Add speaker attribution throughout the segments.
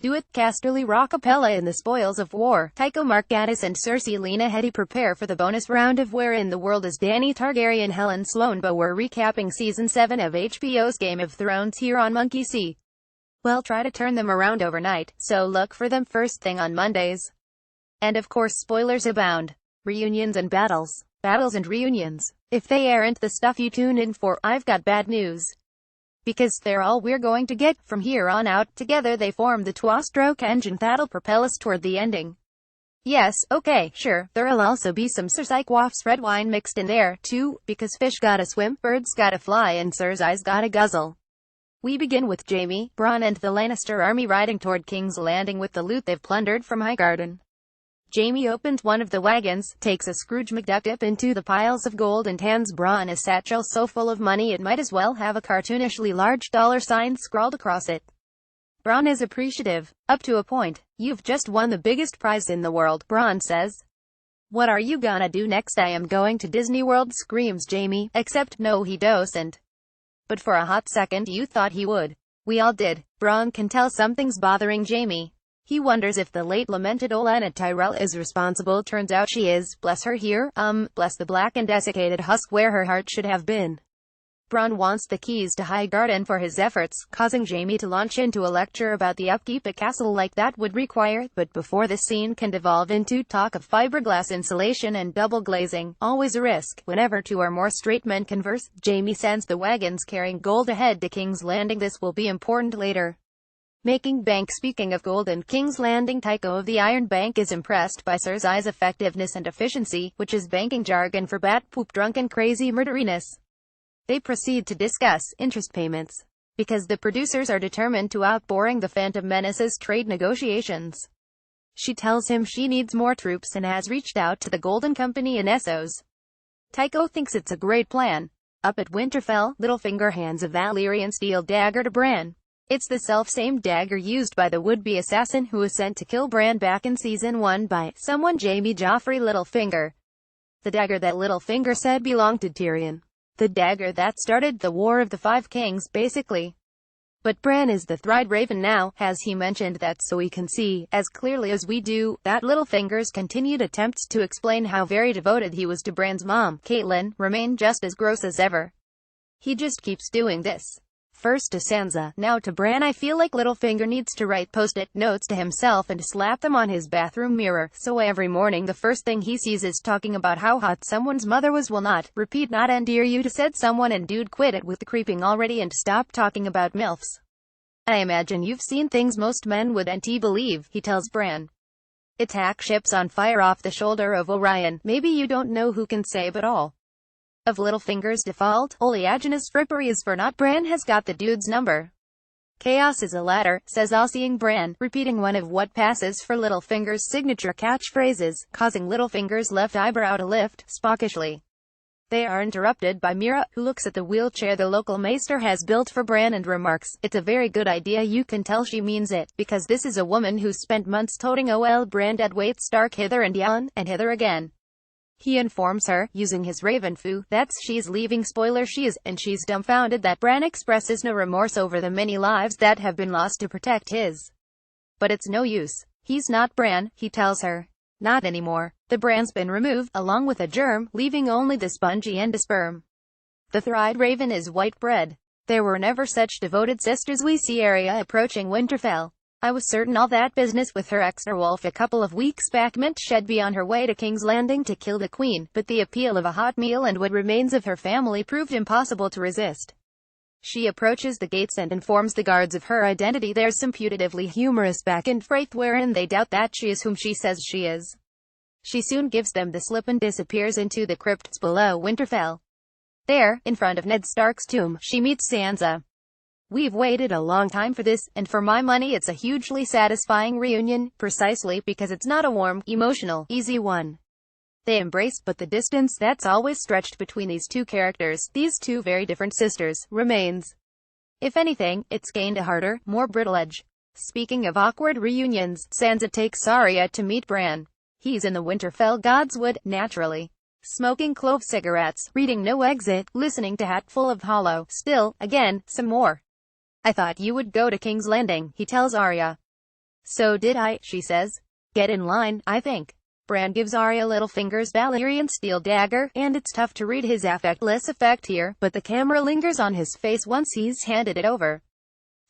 Speaker 1: Duet Casterly Rockapella in the spoils of war. Tycho Markadis and Cersei Lena Headey prepare for the bonus round of Where in the World is Dany Targaryen. Helen Sloan. We're recapping Season 7 of HBO's Game of Thrones here on Monkey See. We'll try to turn them around overnight, so look for them first thing on Mondays. And of course spoilers abound. Reunions and battles. Battles and reunions. If they aren't the stuff you tune in for, I've got bad news. Because they're all we're going to get from here on out. Together they form the two-stroke engine that'll propel us toward the ending. Yes, okay, sure, there'll also be some Cersei quaffs red wine mixed in there, too, because fish gotta swim, birds gotta fly, and Cersei's gotta guzzle. We begin with Jaime, Bronn and the Lannister army riding toward King's Landing with the loot they've plundered from Highgarden. Jaime opens one of the wagons, takes a Scrooge McDuck dip into the piles of gold and hands Bronn a satchel so full of money it might as well have a cartoonishly large $sign scrawled across it. Bronn is appreciative, up to a point. You've just won the biggest prize in the world, Bronn says. What are you gonna do next? I am going to Disney World, screams Jaime, except no he doesn't. But for a hot second you thought he would. We all did. Bronn can tell something's bothering Jaime. He wonders if the late lamented Olenna Tyrell is responsible. Turns out she is, bless her here, bless the black and desiccated husk where her heart should have been. Bronn wants the keys to Highgarden for his efforts, causing Jaime to launch into a lecture about the upkeep a castle like that would require, but before this scene can devolve into talk of fiberglass insulation and double glazing, always a risk, whenever two or more straight men converse, Jaime sends the wagons carrying gold ahead to King's Landing. This will be important later. Making bank. Speaking of gold and King's Landing, Tycho of the Iron Bank is impressed by Cersei's effectiveness and efficiency, which is banking jargon for bat poop drunken crazy murderiness. They proceed to discuss interest payments, because the producers are determined to outboring the Phantom Menace's trade negotiations. She tells him she needs more troops and has reached out to the Golden Company in Essos. Tycho thinks it's a great plan. Up at Winterfell, Littlefinger hands a Valyrian steel dagger to Bran. It's the self-same dagger used by the would-be assassin who was sent to kill Bran back in Season 1 by someone Jaime Joffrey Littlefinger. The dagger that Littlefinger said belonged to Tyrion. The dagger that started the War of the Five Kings, basically. But Bran is the Thried Raven now. Has he mentioned that so we can see, as clearly as we do, that Littlefinger's continued attempts to explain how very devoted he was to Bran's mom, Catelyn, remain just as gross as ever. He just keeps doing this. First to Sansa, now to Bran. I feel like Littlefinger needs to write post-it notes to himself and slap them on his bathroom mirror, so every morning the first thing he sees is talking about how hot someone's mother was. Will not, repeat not endear you to said someone, and dude quit it with the creeping already and stop talking about MILFs. I imagine you've seen things most men wouldn't believe, he tells Bran. Attack ships on fire off the shoulder of Orion. Maybe you don't know who can say but all of Littlefinger's default oleaginous frippery is for naught. Bran has got the dude's number. Chaos is a ladder, says all-seeing Bran, repeating one of what passes for Littlefinger's signature catchphrases, causing Littlefinger's left eyebrow to lift, spookishly. They are interrupted by Mira, who looks at the wheelchair the local maester has built for Bran and remarks, "It's a very good idea." You can tell she means it, because this is a woman who's spent months toting OL Bran dead weight Stark hither and yon, and hither again. He informs her, using his raven foo, that she's leaving. Spoiler, she is, and she's dumbfounded that Bran expresses no remorse over the many lives that have been lost to protect his. But it's no use. He's not Bran, he tells her. Not anymore. The Bran's been removed, along with a germ, leaving only the spongy endosperm. The Thried Raven is white bread. There were never such devoted sisters. We see Arya approaching Winterfell. I was certain all that business with her ex-wolf a couple of weeks back meant she'd be on her way to King's Landing to kill the Queen, but the appeal of a hot meal and what remains of her family proved impossible to resist. She approaches the gates and informs the guards of her identity. There's some putatively humorous back and forth wherein they doubt that she is whom she says she is. She soon gives them the slip and disappears into the crypts below Winterfell. There, in front of Ned Stark's tomb, she meets Sansa. We've waited a long time for this, and for my money it's a hugely satisfying reunion, precisely because it's not a warm, emotional, easy one. They embrace, but the distance that's always stretched between these two characters, these two very different sisters, remains. If anything, it's gained a harder, more brittle edge. Speaking of awkward reunions, Sansa takes Arya to meet Bran. He's in the Winterfell Godswood, naturally. Smoking clove cigarettes, reading No Exit, listening to Hatful of Hollow, still, again, some more. I thought you would go to King's Landing, he tells Arya. So did I, she says. Get in line, I think. Bran gives Arya Littlefinger's Valyrian steel dagger, and it's tough to read his affectless effect here, but the camera lingers on his face once he's handed it over.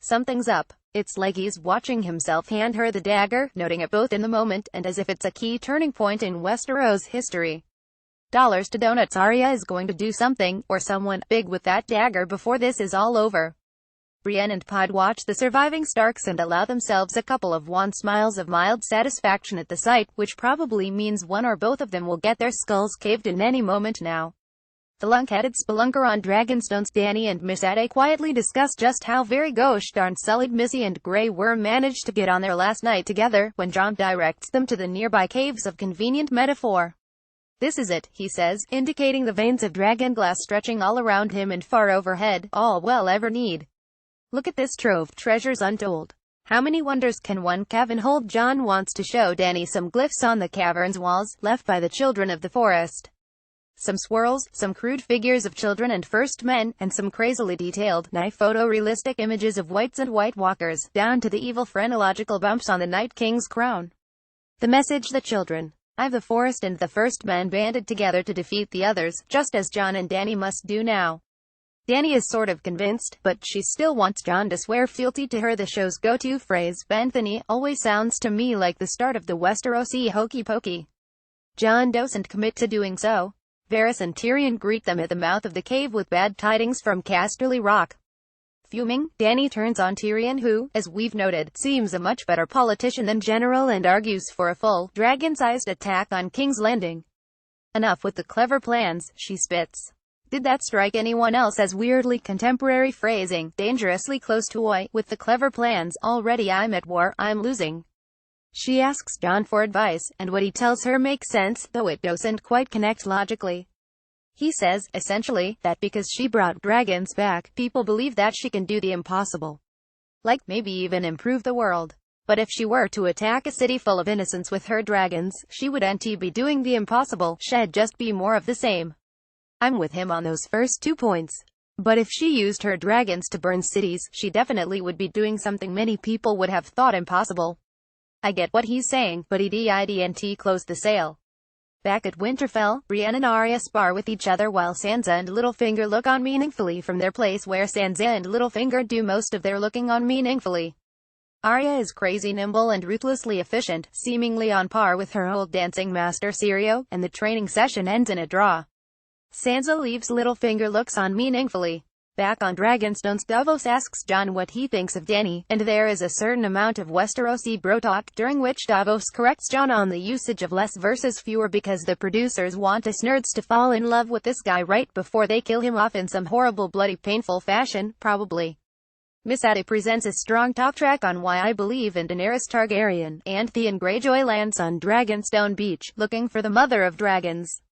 Speaker 1: Something's up. It's like he's watching himself hand her the dagger, noting it both in the moment, and as if it's a key turning point in Westeros history. Dollars to donuts, Arya is going to do something, or someone, big with that dagger before this is all over. Brienne and Pod watch the surviving Starks and allow themselves a couple of wan smiles of mild satisfaction at the sight, which probably means one or both of them will get their skulls caved in any moment now. The lunk-headed spelunker on Dragonstone's Dany and Missandei quietly discuss just how very gosh darn sullied Missy and Grey Worm managed to get on their last night together, when Jon directs them to the nearby caves of convenient metaphor. This is it, he says, indicating the veins of dragonglass stretching all around him and far overhead, all we'll ever need. Look at this trove, treasures untold. How many wonders can one cavern hold? Jon wants to show Dany some glyphs on the cavern's walls, left by the children of the forest. Some swirls, some crude figures of children and first men, and some crazily detailed, nigh photorealistic images of whites and white walkers, down to the evil phrenological bumps on the Night King's crown. The message: the children of the forest and the first men banded together to defeat the others, just as Jon and Dany must do now. Dany is sort of convinced, but she still wants Jon to swear fealty to her. The show's go-to phrase, "Banthony," always sounds to me like the start of the Westerosi hokey pokey. Jon doesn't commit to doing so. Varys and Tyrion greet them at the mouth of the cave with bad tidings from Casterly Rock. Fuming, Dany turns on Tyrion, who, as we've noted, seems a much better politician than general, and argues for a full, dragon-sized attack on King's Landing. Enough with the clever plans, she spits. Did that strike anyone else as weirdly contemporary phrasing, dangerously close to oi, with the clever plans, already I'm at war, I'm losing? She asks Jon for advice, and what he tells her makes sense, though it doesn't quite connect logically. He says, essentially, that because she brought dragons back, people believe that she can do the impossible. Like, maybe even improve the world. But if she were to attack a city full of innocents with her dragons, she wouldn't be doing the impossible, she'd just be more of the same. I'm with him on those first 2 points. But if she used her dragons to burn cities, she definitely would be doing something many people would have thought impossible. I get what he's saying, but he didn't close the sale. Back at Winterfell, Brienne and Arya spar with each other while Sansa and Littlefinger look on meaningfully from their place where Sansa and Littlefinger do most of their looking on meaningfully. Arya is crazy nimble and ruthlessly efficient, seemingly on par with her old dancing master Syrio, and the training session ends in a draw. Sansa leaves Littlefinger looks on meaningfully. Back on Dragonstone, Davos asks Jon what he thinks of Dany, and there is a certain amount of Westerosi bro talk, during which Davos corrects Jon on the usage of less versus fewer because the producers want us nerds to fall in love with this guy right before they kill him off in some horrible bloody painful fashion, probably. Missandei presents a strong talk track on why I believe in Daenerys Targaryen, and Theon Greyjoy lands on Dragonstone Beach, looking for the mother of dragons.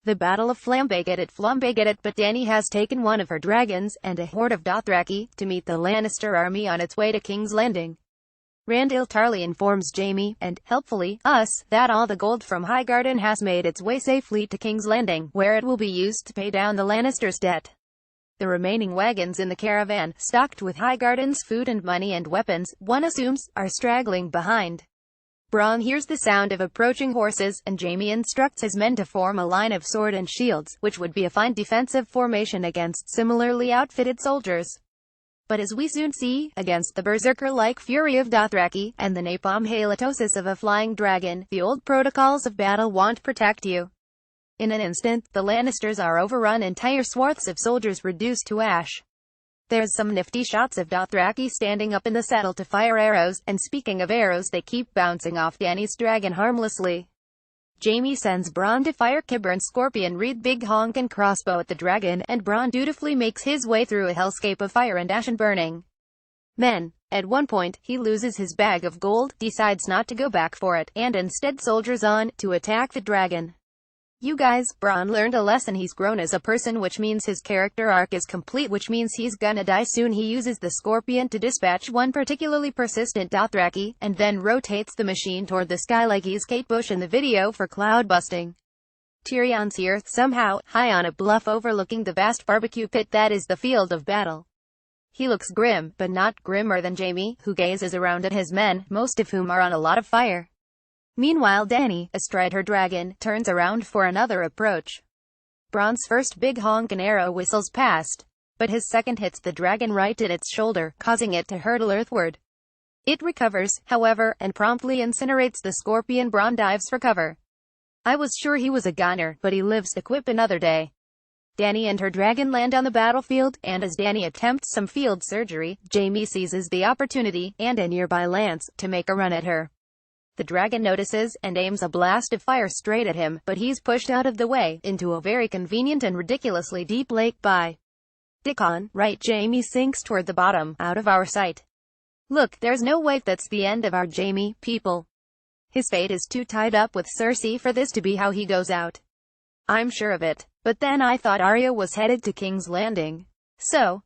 Speaker 1: The Battle of Flambe get it, but Dany has taken one of her dragons, and a horde of Dothraki, to meet the Lannister army on its way to King's Landing. Randyll Tarly informs Jaime, and, helpfully, us, that all the gold from Highgarden has made its way safely to King's Landing, where it will be used to pay down the Lannisters' debt. The remaining wagons in the caravan, stocked with Highgarden's food and money and weapons, one assumes, are straggling behind. Bronn hears the sound of approaching horses, and Jaime instructs his men to form a line of sword and shields, which would be a fine defensive formation against similarly outfitted soldiers. But as we soon see, against the berserker-like fury of Dothraki, and the napalm halitosis of a flying dragon, the old protocols of battle won't protect you. In an instant, the Lannisters are overrun, entire swaths of soldiers reduced to ash. There's some nifty shots of Dothraki standing up in the saddle to fire arrows, and speaking of arrows, they keep bouncing off Dany's dragon harmlessly. Jaime sends Bronn to fire Qyburn Scorpion Reed Big Honk and crossbow at the dragon, and Bronn dutifully makes his way through a hellscape of fire and ash and burning men. At one point, he loses his bag of gold, decides not to go back for it, and instead soldiers on, to attack the dragon. You guys, Bronn learned a lesson. He's grown as a person, which means his character arc is complete, which means he's gonna die soon. He uses the Scorpion to dispatch one particularly persistent Dothraki, and then rotates the machine toward the sky like he's Kate Bush in the video for cloud busting. Tyrion's here, somehow, high on a bluff overlooking the vast barbecue pit that is the field of battle. He looks grim, but not grimmer than Jaime, who gazes around at his men, most of whom are on a lot of fire. Meanwhile Dany, astride her dragon, turns around for another approach. Bronn's first big honkin' arrow whistles past, but his second hits the dragon right at its shoulder, causing it to hurtle earthward. It recovers, however, and promptly incinerates the scorpion. Bronn dives for cover. I was sure he was a goner, but he lives to quip another day. Dany and her dragon land on the battlefield, and as Dany attempts some field surgery, Jaime seizes the opportunity, and a nearby lance, to make a run at her. The dragon notices, and aims a blast of fire straight at him, but he's pushed out of the way, into a very convenient and ridiculously deep lake by Dickon. Right, Jaime sinks toward the bottom, out of our sight. Look, there's no way that's the end of our Jaime, people. His fate is too tied up with Cersei for this to be how he goes out. I'm sure of it. But then I thought Arya was headed to King's Landing. So,